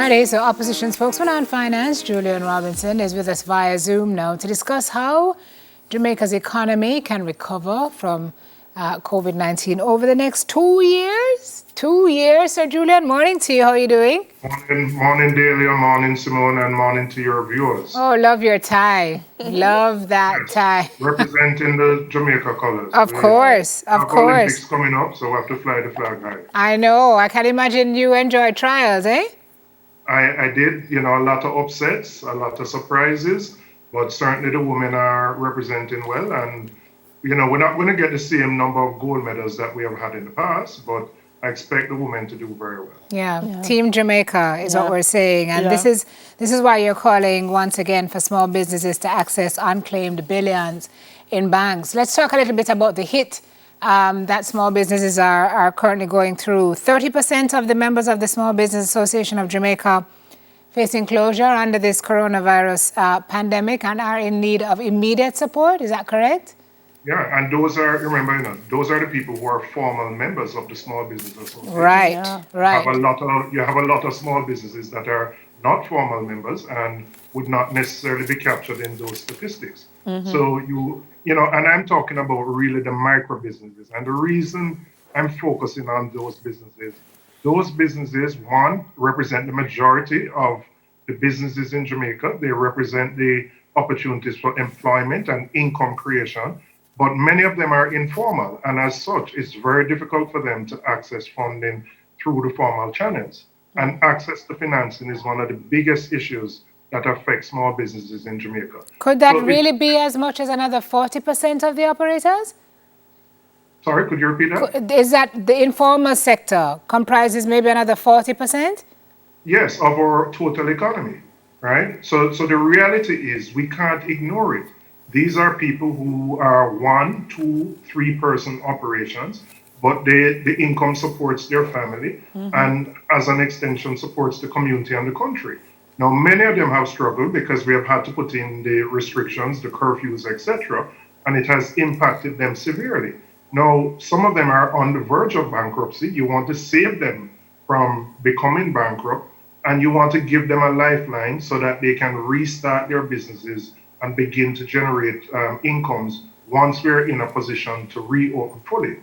Alrighty, so opposition spokesman on finance, Julian Robinson, is with us via Zoom now to discuss how Jamaica's economy can recover from COVID-19 over the next 2 years. 2 years, Sir Julian. Morning to you. How are you doing? Morning, Delia. Morning, Simone, and morning to your viewers. Oh, love your tie. Love that Yes, tie. representing the Jamaica colors. Of course, We of have course. Olympics coming up, so we have to fly the flag high. I know. I can imagine you enjoy trials, eh? I did, a lot of upsets, a lot of surprises, but certainly the women are representing well. And, we're not going to get the same number of gold medals that we have had in the past, but I expect the women to do very well. Yeah. Team Jamaica is what we're saying. And Yeah. this is why you're calling once again for small businesses to access unclaimed billions in banks. Let's talk a little bit about the hit that small businesses are currently going through. 30% of the members of the Small Business Association of Jamaica facing closure under this coronavirus pandemic and are in need of immediate support. Is that correct? Yeah, and those are, remember, those are the people who are formal members of the Small Business Association. Right, Yeah. right. You have a lot of small businesses that are not formal members and would not necessarily be captured in those statistics. So and I'm talking about really the micro businesses. And the reason I'm focusing on those businesses, one, represent the majority of the businesses in Jamaica. They represent the opportunities for employment and income creation. But many of them are informal, and as such, it's very difficult for them to access funding through the formal channels. And access to financing is one of the biggest issues that affect small businesses in Jamaica. Could that So really be as much as another 40% of the operators? Sorry, could you repeat that? Is that the informal sector comprises maybe another 40%? Yes, of our total economy, right? So the reality is we can't ignore it. These are people who are 1, 2, 3-person operations, but the income supports their family and as an extension supports the community and the country. Now, many of them have struggled because we have had to put in the restrictions, the curfews, etc., and it has impacted them severely. Now, some of them are on the verge of bankruptcy. You want to save them from becoming bankrupt, and you want to give them a lifeline so that they can restart their businesses and begin to generate incomes once we're in a position to reopen fully.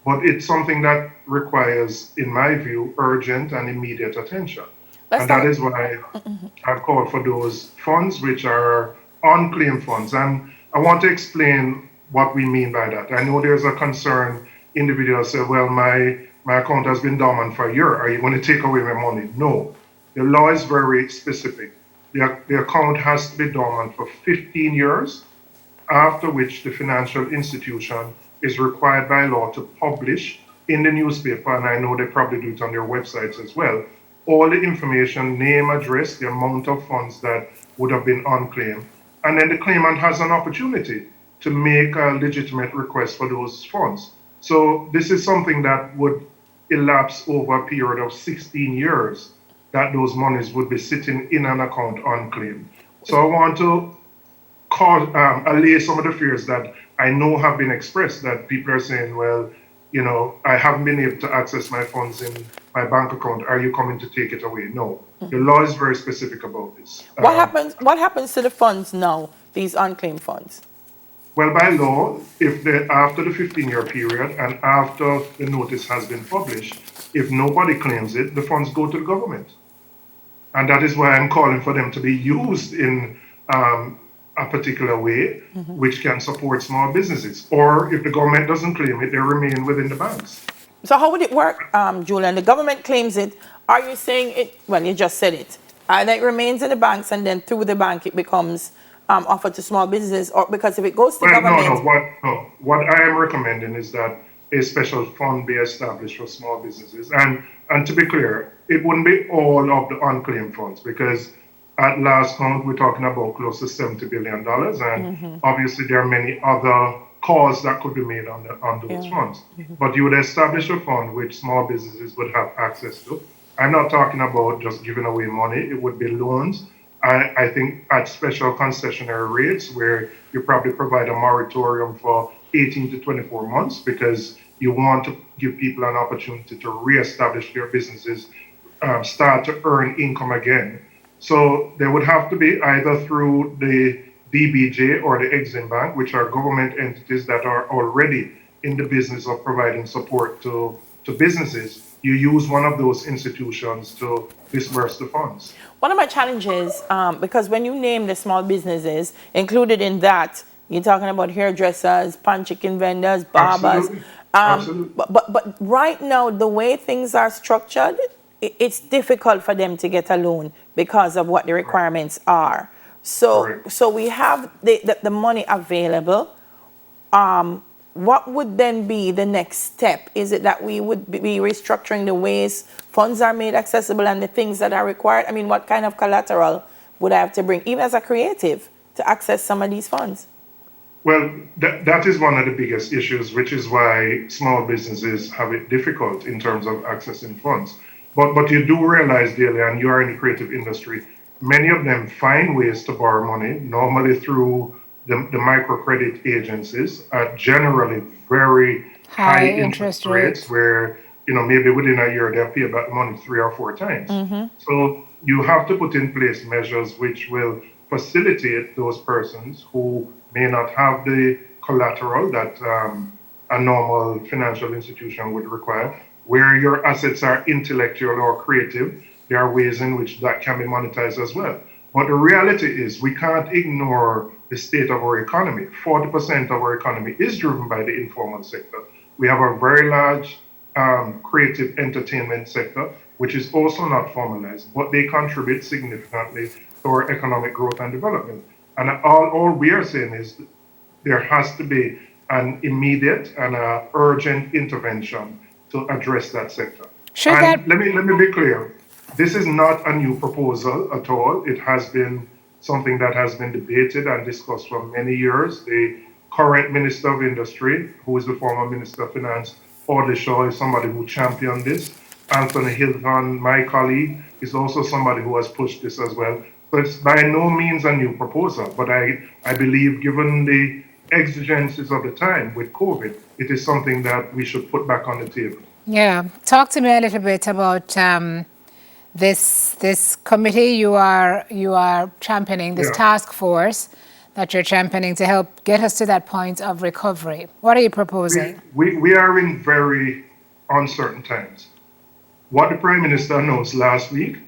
But it's something that requires, in my view, urgent and immediate attention. And that is why I've called for those funds, which are unclaimed funds. And I want to explain what we mean by that. I know there's a concern. Individuals say, well, my account has been dormant for a year. Are you going to take away my money? No. The law is very specific. The account has to be dormant for 15 years, after which the financial institution is required by law to publish in the newspaper, and I know they probably do it on their websites as well, all the information, name, address, the amount of funds that would have been unclaimed. And then the claimant has an opportunity to make a legitimate request for those funds. So this is something that would elapse over a period of 16 years, that those monies would be sitting in an account unclaimed. So I want to allay some of the fears that I know have been expressed, that people are saying, well, I haven't been able to access my funds in my bank account. Are you coming to take it away? No. The law is very specific about this. What happens to the funds now, these unclaimed funds? Well, by law, if after the 15-year period and after the notice has been published, if nobody claims it, the funds go to the government. And that is why I'm calling for them to be used in a particular way, which can support small businesses. Or if the government doesn't claim it, they remain within the banks. So how would it work, Julian? The government claims it. Are you saying it? Well, you just said it. And it remains in the banks, and then through the bank it becomes offered to small businesses, or because if it goes to government... What I am recommending is that a special fund be established for small businesses. And to be clear, it wouldn't be all of the unclaimed funds, because at last count, we're talking about close to $70 billion. And obviously there are many other calls that could be made on those funds. But you would establish a fund which small businesses would have access to. I'm not talking about just giving away money. It would be loans. I think at special concessionary rates, where you probably provide a moratorium for 18 to 24 months, because you want to give people an opportunity to reestablish their businesses start to earn income again. So there would have to be either through the TVJ or the Exim Bank, which are government entities that are already in the business of providing support to businesses. You use one of those institutions to disburse the funds. One of my challenges, because when you name the small businesses, included in that, you're talking about hairdressers, pan chicken vendors, barbers. Absolutely. Absolutely. But right now, the way things are structured, it's difficult for them to get a loan because of what the requirements are. So we have the money available. What would then be the next step? Is it that we would be restructuring the ways funds are made accessible and the things that are required? I mean, what kind of collateral would I have to bring, even as a creative, to access some of these funds? Well, that is one of the biggest issues, which is why small businesses have it difficult in terms of accessing funds. But you do realize, Delia, and you are in the creative industry, many of them find ways to borrow money, normally through the microcredit agencies at generally very high interest rates where, maybe within a year they'll pay back money 3 or 4 times. So you have to put in place measures which will facilitate those persons who may not have the collateral that a normal financial institution would require. Where your assets are intellectual or creative, there are ways in which that can be monetized as well. But the reality is we can't ignore the state of our economy. 40% of our economy is driven by the informal sector. We have a very large creative entertainment sector, which is also not formalized, but they contribute significantly to our economic growth and development. And all we are saying is there has to be an immediate and urgent intervention to address that sector. Let me be clear. This is not a new proposal at all. It has been something that has been debated and discussed for many years. The current Minister of Industry, who is the former Minister of Finance, Audley Shaw, is somebody who championed this. Anthony Hilton, my colleague, is also somebody who has pushed this as well. So it's by no means a new proposal, but I believe given the exigencies of the time with COVID, it is something that we should put back on the table. Yeah. Talk to me a little bit about this committee you are championing, this task force that you're championing to help get us to that point of recovery. What are you proposing? We are in very uncertain times. What the Prime Minister announced last week,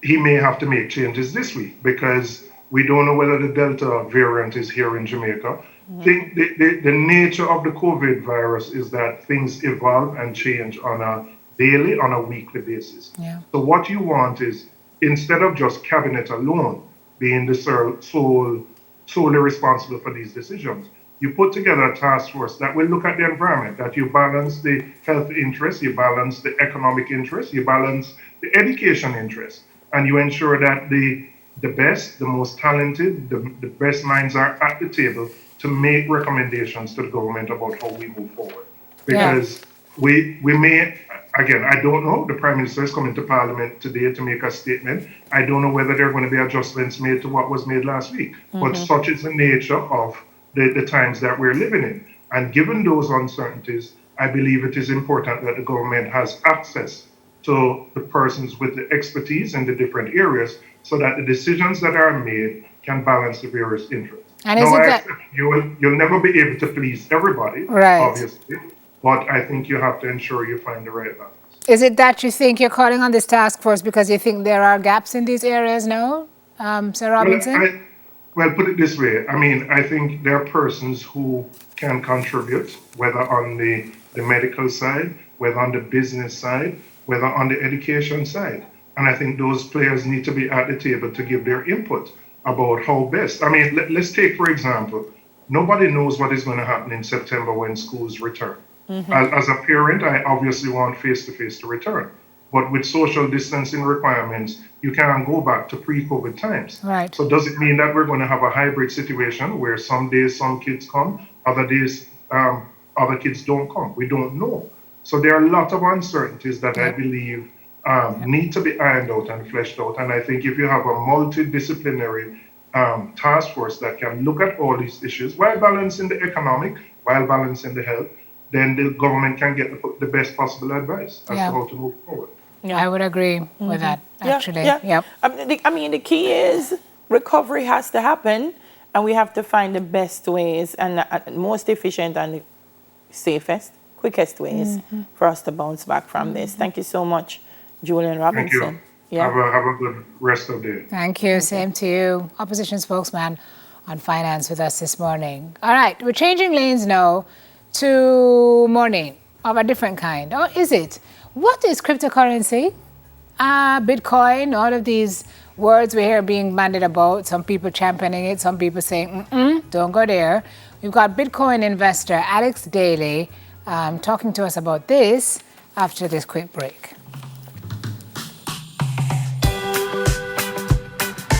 he may have to make changes this week because we don't know whether the Delta variant is here in Jamaica. The nature of the COVID virus is that things evolve and change on a daily, on a weekly basis. Yeah. So what you want is, instead of just cabinet alone being the solely responsible for these decisions, you put together a task force that will look at the environment, that you balance the health interest, you balance the economic interest, you balance the education interest, and you ensure that the best, the most talented, the best minds are at the table to make recommendations to the government about how we move forward. Because we may, again, I don't know, the Prime Minister is coming to Parliament today to make a statement. I don't know whether there are going to be adjustments made to what was made last week. But such is the nature of the times that we're living in. And given those uncertainties, I believe it is important that the government has access to the persons with the expertise in the different areas so that the decisions that are made can balance the various interests. And is it that you'll never be able to please everybody, obviously, but I think you have to ensure you find the right balance. Is it that you think you're calling on this task force because you think there are gaps in these areas now, Sir Robinson? Well, put it this way. I mean, I think there are persons who can contribute, whether on the medical side, whether on the business side, whether on the education side. And I think those players need to be at the table to give their input about how best. I mean, let's take, for example, nobody knows what is going to happen in September when schools return. As a parent, I obviously want face-to-face to return. But with social distancing requirements, you can't go back to pre-COVID times. Right. So does it mean that we're going to have a hybrid situation where some days some kids come, other days other kids don't come? We don't know. So there are a lot of uncertainties that I believe need to be ironed out and fleshed out. And I think if you have a multidisciplinary task force that can look at all these issues while balancing the economic, while balancing the health, then the government can get the best possible advice as to how to move forward. I would agree with that, actually. Yeah. Yep. I mean, the key is recovery has to happen, and we have to find the best ways and most efficient and the safest, quickest ways for us to bounce back from this. Thank you so much, Julian Robinson. Thank you. Have a good rest of the day. Thank you. Same to you. Opposition spokesman on finance with us this morning. All right, we're changing lanes now to money of a different kind. Or is it? What is cryptocurrency? Bitcoin, all of these words we hear being bandied about, some people championing it, some people saying, don't go there. We've got Bitcoin investor Alex Daly talking to us about this after this quick break.